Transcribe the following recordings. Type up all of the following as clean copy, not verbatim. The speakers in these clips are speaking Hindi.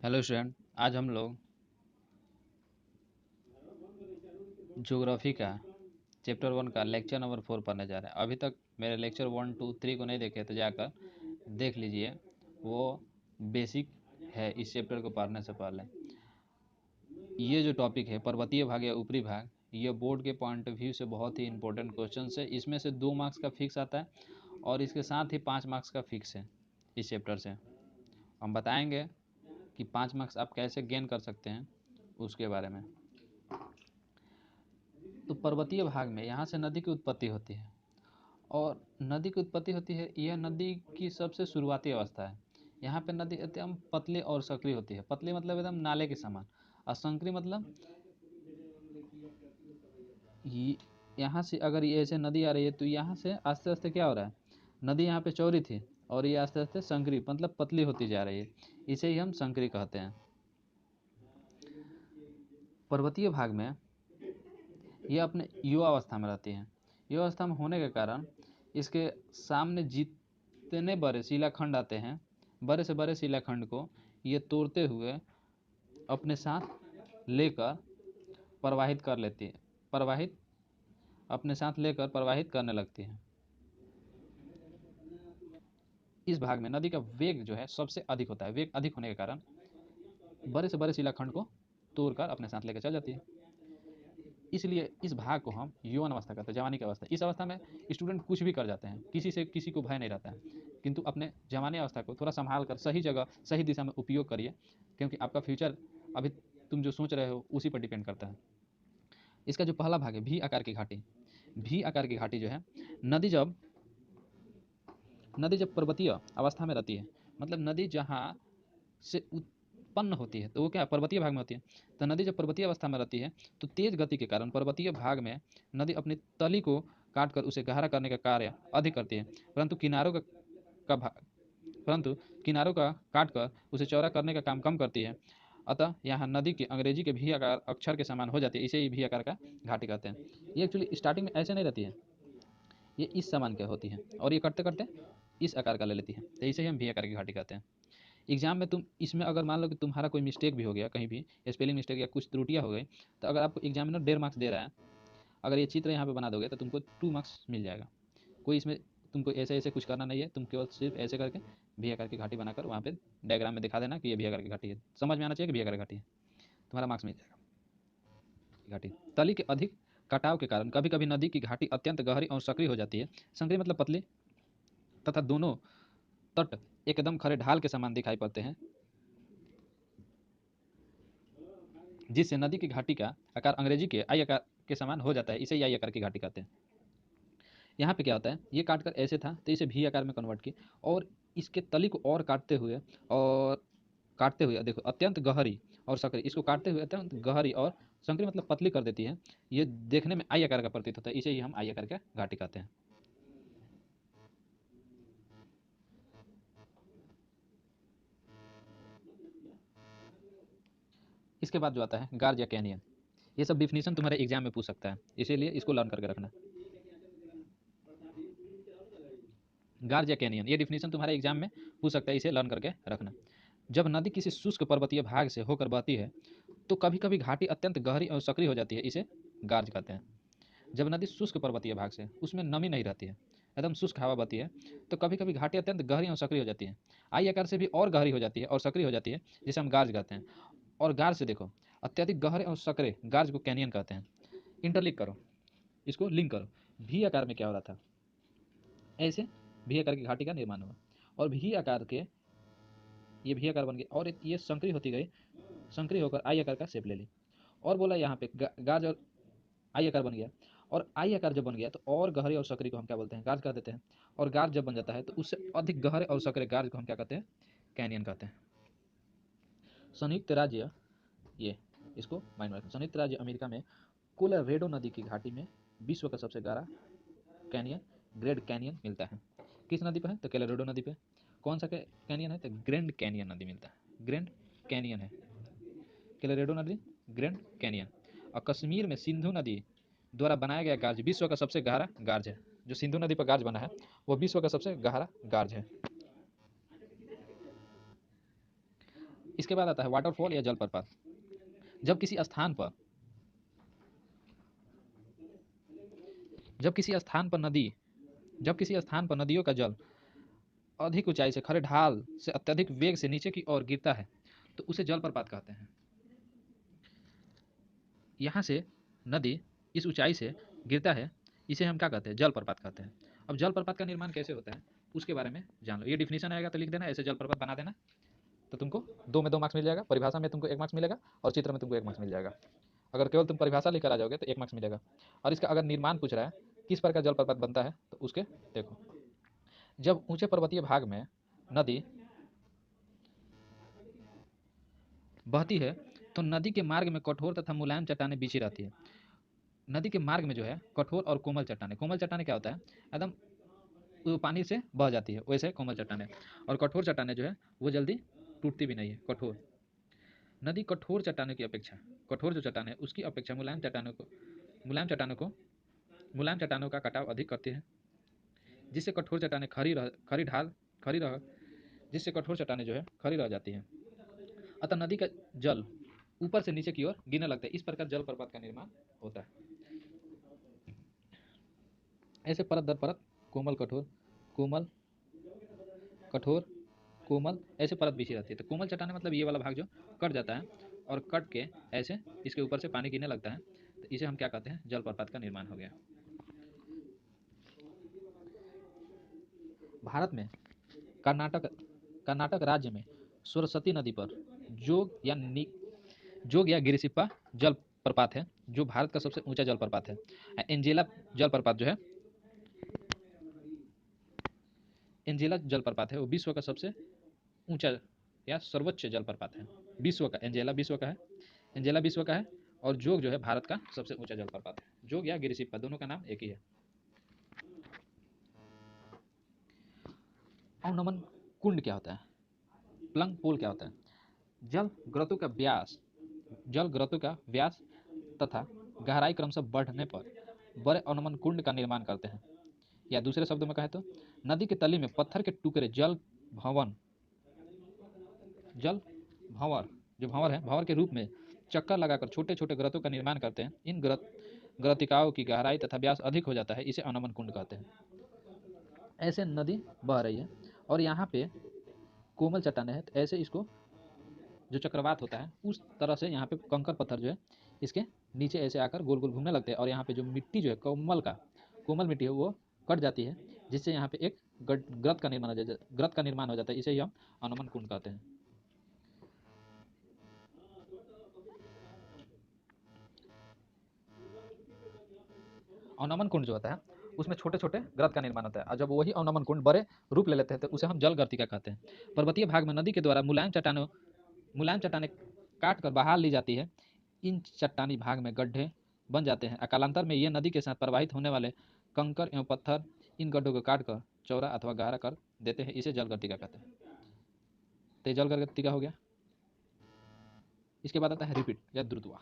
Hello student. आज हम लोग ज्योग्राफी का चैप्टर 1 का लेक्चर नंबर 4 पढ़ने जा रहे हैं। अभी तक मेरे लेक्चर 1, 2, 3 को नहीं देखे तो जाकर देख लीजिए, वो बेसिक है इस चैप्टर को पढ़ने से पहले। ये जो टॉपिक है पर्वतीय भाग या ऊपरी भाग, ये बोर्ड के पॉइंट ऑफ व्यू से बहुत ही इंपॉर्टेंट क्वेश्चन है। इसमें से 2 मार्क्स का फिक्स आता है और इसके साथ ही 5 मार्क्स का फिक्स है। इस चैप्टर से हम बताएंगे कि 5 मार्क्स आप कैसे गेन कर सकते हैं उसके बारे में। तो पर्वतीय भाग में यहाँ से नदी की उत्पत्ति होती है और नदी की उत्पत्ति होती है, यह नदी की सबसे शुरुआती अवस्था है। यहाँ पे नदी एकदम पतली और सक्रिय होती है। पतली मतलब एकदम नाले के समान, और संकरी मतलब यहाँ से अगर ये ऐसे नदी आ रही है तो यहाँ से आस्ते आस्ते क्या हो रहा है, नदी यहाँ पे चौड़ी थी और ये आस्ते आस्ते संकरी मतलब पतली होती जा रही है। इसे ही हम संकरी कहते हैं। पर्वतीय भाग में ये अपने युवा अवस्था में रहती है। युवा अवस्था में होने के कारण इसके सामने जितने बड़े शिलाखंड आते हैं, बड़े से बड़े शिलाखंड को ये तोड़ते हुए अपने साथ लेकर प्रवाहित कर लेती है, अपने साथ लेकर प्रवाहित करने लगती है। इस भाग में नदी का वेग जो है सबसे अधिक होता है। वेग अधिक होने के कारण बड़े से बड़े शिलाखंड को तोड़कर अपने साथ लेकर चल जाती है। इसलिए इस भाग को हम यौवन अवस्था कहते हैं, जवानी की अवस्था। इस अवस्था में स्टूडेंट कुछ भी कर जाते हैं, किसी को भय नहीं रहता है। किंतु अपने जवानी अवस्था को थोड़ा संभाल कर सही जगह सही दिशा में उपयोग करिए, क्योंकि आपका फ्यूचर अभी तुम जो सोच रहे हो उसी पर डिपेंड करता है। इसका जो पहला भाग है भी आकार की घाटी। भी आकार की घाटी जो है, नदी जब पर्वतीय अवस्था में रहती है, मतलब नदी जहाँ से उत्पन्न होती है तो वो क्या पर्वतीय भाग में होती है। तो नदी जब पर्वतीय अवस्था में रहती है तो तेज गति के कारण पर्वतीय भाग में नदी अपनी तली को काटकर उसे गहरा करने का कार्य अधिक करती है, का परंतु किनारों का काटकर उसे चौड़ा करने का काम कम करती है। अतः यहाँ नदी की अंग्रेजी के भी आकार अक्षर के समान हो जाती है। इसे ही भी आकार का घाटी कहते हैं। ये एक्चुअली स्टार्टिंग में ऐसे नहीं रहती है, ये इस समान की होती है और ये करते करते इस आकार का ले लेती है। तो इसे ही हम भी आकार की घाटी कहते हैं। एग्जाम में तुम इसमें अगर मान लो कि तुम्हारा कोई मिस्टेक भी हो गया, कहीं भी स्पेलिंग मिस्टेक या कुछ त्रुटियां हो गई, तो अगर आपको एग्जामिनर 1.5 मार्क्स दे रहा है, अगर ये चित्र यहाँ पे बना दोगे तो तुमको 2 मार्क्स मिल जाएगा। कोई इसमें तुमको ऐसे ऐसे कुछ करना नहीं है, तुम केवल सिर्फ ऐसे करके भी आकार की घाटी बनाकर वहाँ पे डायग्राम में दिखा देना कि ये भी आकार की घाटी है। समझ में आना चाहिए कि भी आकार की घाटी है, तुम्हारा मार्क्स मिल जाएगा। घाटी तली के अधिक कटाव के कारण कभी कभी नदी की घाटी अत्यंत गहरी और सक्रिय हो जाती है। सक्रिय मतलब पतली, तथा दोनों तट एकदम खड़े ढाल के समान दिखाई पड़ते हैं, जिससे नदी की घाटी का आकार अंग्रेजी के आई आकार के समान हो जाता है। इसे आई आकार की घाटी कहते हैं। यहाँ पे क्या होता है, ये काटकर ऐसे था तो इसे भी आकार में कन्वर्ट किए और इसके तली को और काटते हुए देखो अत्यंत गहरी और सक्रिय, इसको काटते हुए अत्यंत गहरी और संकरी मतलब पतली कर देती है। ये देखने में आई आकार का प्रतीत होता है। इसे ही हम आई आकार का घाटी कहते हैं। इसके बाद जो आता है गार्ज या कैनियन। ये सब डिफिनीशन तुम्हारे एग्जाम में पूछ सकता है, इसीलिए इसको लर्न करके रखना। गार्ज या कैनियन ये डिफिनीशन तुम्हारे एग्जाम में पूछ सकता है, इसे लर्न करके रखना। जब नदी किसी शुष्क पर्वतीय भाग से होकर बहती है तो कभी कभी घाटी अत्यंत गहरी और सक्रिय हो जाती है। इसे गार्ज कहते हैं। जब नदी शुष्क पर्वतीय भाग से, उसमें नमी नहीं रहती है, एकदम शुष्क हवा बहती है, तो कभी कभी घाटी अत्यंत गहरी और सक्रिय हो जाती है। आई आकार से भी और गहरी हो जाती है और सक्रिय हो जाती है, जिसे हम गार्ज कहते हैं। और गार्ज से देखो अत्यधिक गहरे और सक्रिय गार्ज को कैनियन कहते हैं। इंटरलिंक करो, इसको लिंक करो। भी आकार में क्या हो रहा था, ऐसे भी आकार की घाटी का निर्माण हुआ और भी आकार के ये भी आकार बन गया और ये संकरी होती गई, संकरी होकर आई आकार का शेप ले ली। और बोला यहाँ पे गाज और आई आकार बन गया, और आई आकार जब बन गया तो और गहरे और सक्रिय को हम क्या बोलते हैं, गाज कह देते हैं। और गाज जब बन जाता है तो उससे अधिक गहरे और सक्रिय गाज को हम क्या कहते हैं, कैनियन कहते हैं। संयुक्त राज्य, ये इसको माइंड में रखें, संयुक्त राज्य अमेरिका में कोलोराडो नदी की घाटी में विश्व का सबसे गहरा कैनियन ग्रेट कैनियन मिलता है। किस नदी पर है, तो कोलोराडो नदी पे। कौन सा कैनियन है, तो ग्रैंड कैनियन नदी मिलता है। ग्रैंड कैनियन है कोलोराडो नदी, ग्रैंड कैनियन। और कश्मीर में सिंधु नदी द्वारा बनाया गया गार्ज विश्व का सबसे गहरा गार्ज है। जो सिंधु नदी पर गार्ज बना है वो विश्व का सबसे गहरा गार्ज है। इसके बाद आता है वाटरफॉल या जलप्रपात। जब किसी स्थान पर जब किसी स्थान पर नदी जब किसी स्थान पर नदियों का जल अधिक ऊंचाई से खड़े ढाल से अत्यधिक वेग से नीचे की ओर गिरता है तो उसे जलप्रपात कहते हैं। यहाँ से नदी इस ऊंचाई से गिरता है, इसे हम क्या कहते हैं? जलप्रपात कहते हैं। अब जलप्रपात का निर्माण कैसे होता है उसके बारे में जान लो। ये डिफिनीशन आएगा तो लिख देना, ऐसे जलप्रपात बना देना, तो तुमको 2 में 2 मार्क्स मिल जाएगा। परिभाषा में तुमको 1 मार्क्स मिलेगा और चित्र में तुमको 1 मार्क्स मिल जाएगा। अगर केवल तुम परिभाषा लेकर आ जाओगे तो 1 मार्क्स मिलेगा। और इसका अगर निर्माण पूछ रहा है किस प्रकार जलप्रपात बनता है तो उसके देखो, जब ऊंचे पर्वतीय भाग में नदी बहती है तो नदी के मार्ग में कठोर तथा मुलायम चट्टानें बिछी रहती है। नदी के मार्ग में जो है कठोर और कोमल चट्टानें क्या होता है? एकदम वो पानी से बह जाती है, वैसे कोमल चट्टानें। और कठोर चट्टानें जो है वो जल्दी टूटती भी नहीं है, कठोर। नदी कठोर चट्टानों की अपेक्षा, कठोर जो चट्टान है उसकी अपेक्षा मुलायम चट्टानों का कटाव अधिक करती है, जिससे कठोर चट्टानें खड़ी रह जिससे कठोर चट्टानें जो है खड़ी रह जाती हैं। अतः नदी का जल ऊपर से नीचे की ओर गिरने लगता है। इस प्रकार जलप्रपात का निर्माण होता है। ऐसे परत दर परत कोमल कोमल कठोर कोमल ऐसे परत बिछी रहती है। तो कोमल चट्टानें मतलब ये वाला भाग जो कट जाता है और कट के ऐसे इसके ऊपर से पानी गिरने लगता है, तो इसे हम क्या कहते हैं? जलप्रपात का निर्माण हो गया। भारत में कर्नाटक कर्नाटक राज्य में सरस्वती नदी पर जोग या गिरिसिप्पा जलप्रपात है, जो भारत का सबसे ऊंचा जलप्रपात है। एंजेला जलप्रपात जो है एंजेला जलप्रपात है वो विश्व का सबसे ऊंचा या सर्वोच्च जलप्रपात है। विश्व का एंजेला विश्व का है और जोग जो है भारत का सबसे ऊंचा जलप्रपात है। जोग या गिरिसिप्पा दोनों का नाम एक ही है। अवनमन कुंड क्या होता है? प्लंग पूल क्या होता है? जल ग्रतों का व्यास तथा गहराई क्रमशः बढ़ने पर बड़े अवनमन कुंड का निर्माण करते हैं। या दूसरे शब्दों में कहें तो नदी के तली में पत्थर के टुकड़े जल भंवर के रूप में चक्कर लगाकर छोटे छोटे ग्रतों का निर्माण करते हैं। इन ग्रतिकाओं की गहराई तथा व्यास अधिक हो जाता है, इसे अवनमन कुंड कहते हैं। ऐसे नदी बह रही है और यहाँ पे कोमल चट्टानें हैं, तो ऐसे इसको जो चक्रवात होता है उस तरह से यहाँ पे कंकर पत्थर जो है इसके नीचे ऐसे आकर गोल गोल घूमने लगते हैं और यहाँ पे जो मिट्टी जो है कोमल मिट्टी है वो कट जाती है, जिससे यहाँ पे एक ग्रत का निर्माण हो जाता है। इसे ही हम अवनमन कुंड कहते हैं। अवनमन कुंड जो होता है उसमें छोटे छोटे ग्रत का निर्माण होता है और जब वही अवनमन कुंड बड़े रूप ले लेते हैं तो उसे हम जल गर्तिका कहते हैं। पर्वतीय भाग में नदी के द्वारा मुलायम चट्टानें काट कर बाहर ली जाती है। इन चट्टानी भाग में गड्ढे बन जाते हैं। कालांतर में ये नदी के साथ प्रवाहित होने वाले कंकर एवं पत्थर इन गड्ढों को काट कर चौड़ा अथवा गहरा कर देते हैं, इसे जल गर्तिका कहते हैं। तो जल गर्तिका हो गया। इसके बाद आता है रिपीट या द्रुतवा।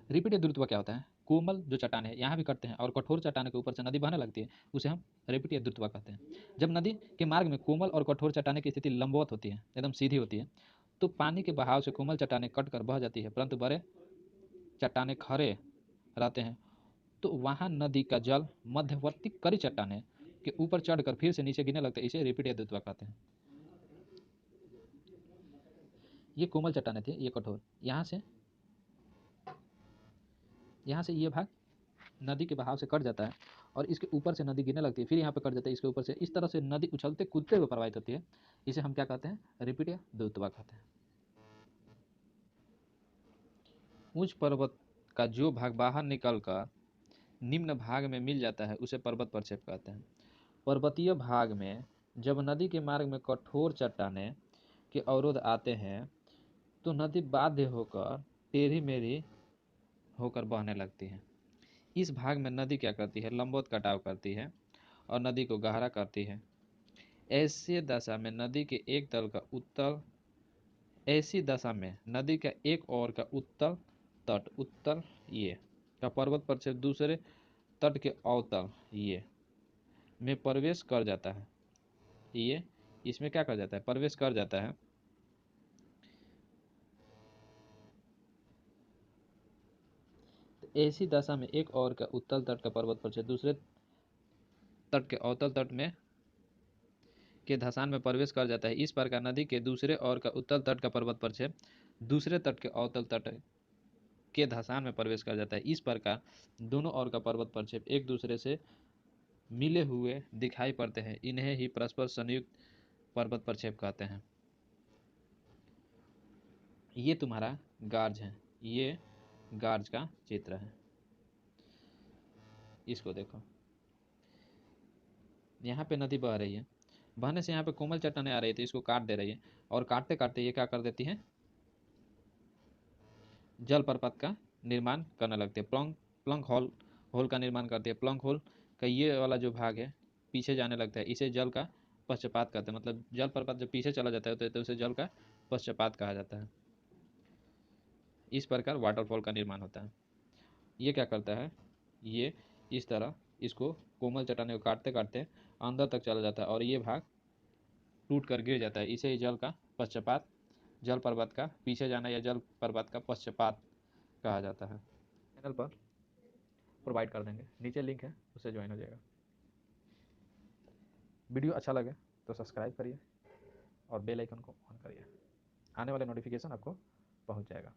रिपीट या द्रुतवा क्या होता है? कोमल जो चट्टान है यहाँ भी कटते हैं और कठोर चट्टान के ऊपर से नदी बहने लगती है, उसे हम रिपीट या द्रुतवा कहते हैं। जब नदी के मार्ग में कोमल और कठोर चट्टाने की स्थिति लंबवत होती है, एकदम सीधी होती है, तो पानी के बहाव से कोमल चट्टानें कट कर बह जाती है, परंतु बड़े चट्टानें खड़े रहते हैं तो वहाँ नदी का जल मध्यवर्ती कड़ी चट्टानें के ऊपर चढ़कर फिर से नीचे गिरने लगता है, इसे रिपीट या द्रुतवा कहते हैं। ये कोमल चट्टानें थी, ये कठोर। यहाँ से ये भाग नदी के बहाव से कट जाता है और इसके ऊपर से नदी गिरने लगती है, फिर यहाँ पे कट जाता है इसके ऊपर से। इस तरह से नदी उछलते कूदते हुए प्रवाहित होती है, इसे हम क्या कहते हैं? रिपीट या द्रुतवा कहते हैं। उच्च पर्वत का जो भाग बाहर निकलकर निम्न भाग में मिल जाता है उसे पर्वत प्रक्षेप कहते हैं। पर्वतीय भाग में जब नदी के मार्ग में कठोर चट्टानें के अवरोध आते हैं तो नदी बाध्य होकर टेढ़ी मेढ़ी होकर बहने लगती है। इस भाग में नदी क्या करती है? लंबवत कटाव करती है और नदी को गहरा करती है। ऐसी दशा में नदी के एक ओर का उत्तल ये का पर्वत प्रक्षेप दूसरे तट के अवतल ये में प्रवेश कर जाता है। ये इसमें क्या कर जाता है? प्रवेश कर जाता है ऐसी दशा में एक ओर का उत्तल तट का पर्वत परिक्षेप दूसरे तट के अवतल तट में के धसान में प्रवेश कर जाता है। इस प्रकार नदी के दूसरे ओर का उत्तल तट का पर्वत परिक्षेप दूसरे तट के अवतल तट के धसान में प्रवेश कर जाता है। इस प्रकार दोनों ओर का पर्वत परिक्षेप एक दूसरे से मिले हुए दिखाई पड़ते हैं। इन्हें ही परस्पर संयुक्त पर्वत परिक्षेप कहते हैं। ये तुम्हारा गार्ज है, ये गार्ज का चित्र है। इसको देखो, यहाँ पे नदी बह रही है, बहने से यहाँ पे कोमल चट्टानें आ रही थी, इसको काट दे रही है और काटते काटते ये क्या कर देती है, जल प्रपात का निर्माण करने लगते हैं। प्लंक होल का निर्माण करती है। प्लंक होल का ये वाला जो भाग है पीछे जाने लगता है, इसे जल का पक्षपात कहते हैं। मतलब जल प्रपात जब पीछे चला जाता है तो उसे जल का पक्षपात कहा जाता है। इस प्रकार वाटरफॉल का निर्माण होता है। ये क्या करता है, ये इस तरह इसको कोमल चट्टाने को काटते काटते अंदर तक चला जाता है और ये भाग टूट कर गिर जाता है। इसे जल का पक्षपात, जल पर्वत का पीछे जाना या जल पर्वत का पक्षपात कहा जाता है। चैनल पर प्रोवाइड कर देंगे, नीचे लिंक है, उससे ज्वाइन हो जाएगा। वीडियो अच्छा लगे तो सब्सक्राइब करिए और बेल आइकन को ऑन करिए, आने वाले नोटिफिकेशन आपको पहुंच जाएगा।